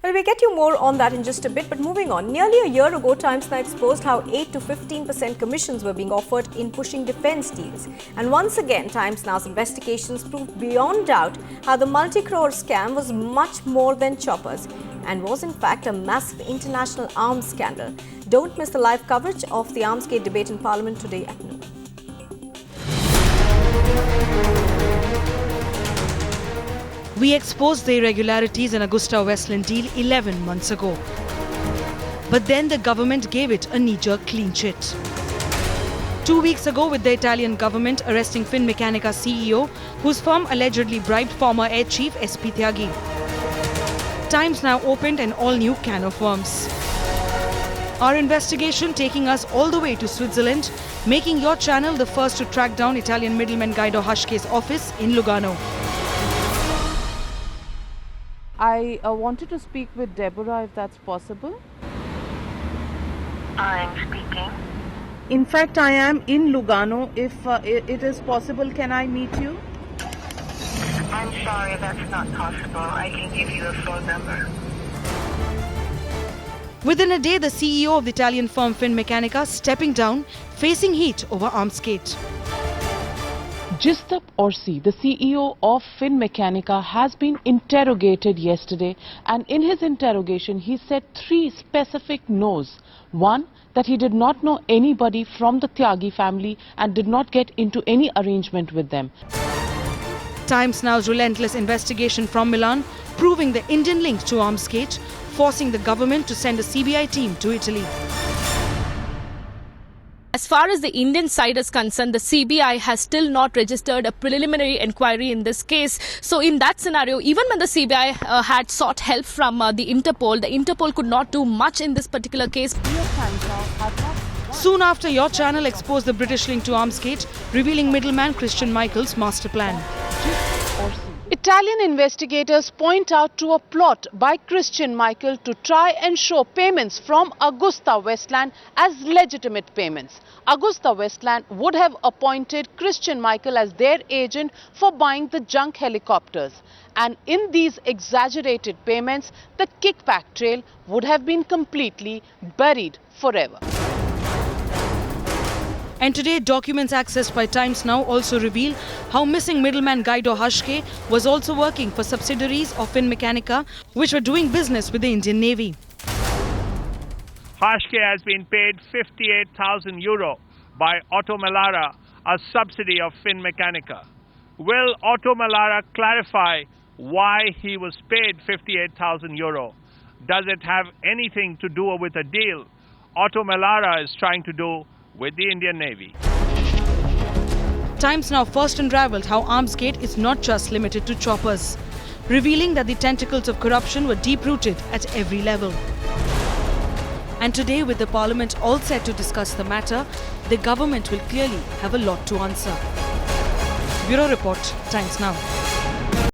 Well, we'll get you more on that in just a bit, but moving on. Nearly a year ago, Times Now exposed how 8 to 15% commissions were being offered in pushing defence deals. And once again, Times Now's investigations proved beyond doubt how the multi-crore scam was much more than choppers and was in fact a massive international arms scandal. Don't miss the live coverage of the Armsgate debate in Parliament today at noon. We exposed the irregularities in AgustaWestland deal 11 months ago. But then the government gave it a knee-jerk clean chit. 2 weeks ago, with the Italian government arresting Finmeccanica CEO, whose firm allegedly bribed former Air Chief SP Tyagi. Times Now opened an all-new can of worms. Our investigation taking us all the way to Switzerland, making your channel the first to track down Italian middleman Guido Hashke's office in Lugano. I wanted to speak with Deborah, if that's possible. I'm speaking. In fact, I am in Lugano. If it is possible, can I meet you? I'm sorry, that's not possible. I can give you a phone number. Within a day, the CEO of the Italian firm Finmeccanica stepping down, facing heat over Armsgate. Jistap Orsi, the CEO of Finmeccanica, has been interrogated yesterday, and in his interrogation he said 3 specific no's. One, that he did not know anybody from the Tyagi family and did not get into any arrangement with them. Times Now's relentless investigation from Milan, proving the Indian link to Armsgate, forcing the government to send a CBI team to Italy. As far as the Indian side is concerned, the CBI has still not registered a preliminary inquiry in this case. So in that scenario, even when the CBI had sought help from the Interpol could not do much in this particular case. Soon after, your channel exposed the British link to Armsgate, revealing middleman Christian Michael's master plan. Italian investigators point out to a plot by Christian Michael to try and show payments from AgustaWestland as legitimate payments. AgustaWestland would have appointed Christian Michael as their agent for buying the junk helicopters. And in these exaggerated payments, the kickback trail would have been completely buried forever. And today, documents accessed by Times Now also reveal how missing middleman Guido Hashke was also working for subsidiaries of Finmeccanica, which were doing business with the Indian Navy. Hashke has been paid 58,000 euro by Otto Melara, a subsidy of Finmeccanica. Will Otto Melara clarify why he was paid 58,000 euro? Does it have anything to do with a deal Otto Melara is trying to do with the Indian Navy? Times Now first unravelled how Armsgate is not just limited to choppers, revealing that the tentacles of corruption were deep-rooted at every level. And today, with the Parliament all set to discuss the matter, the government will clearly have a lot to answer. Bureau Report, Times Now.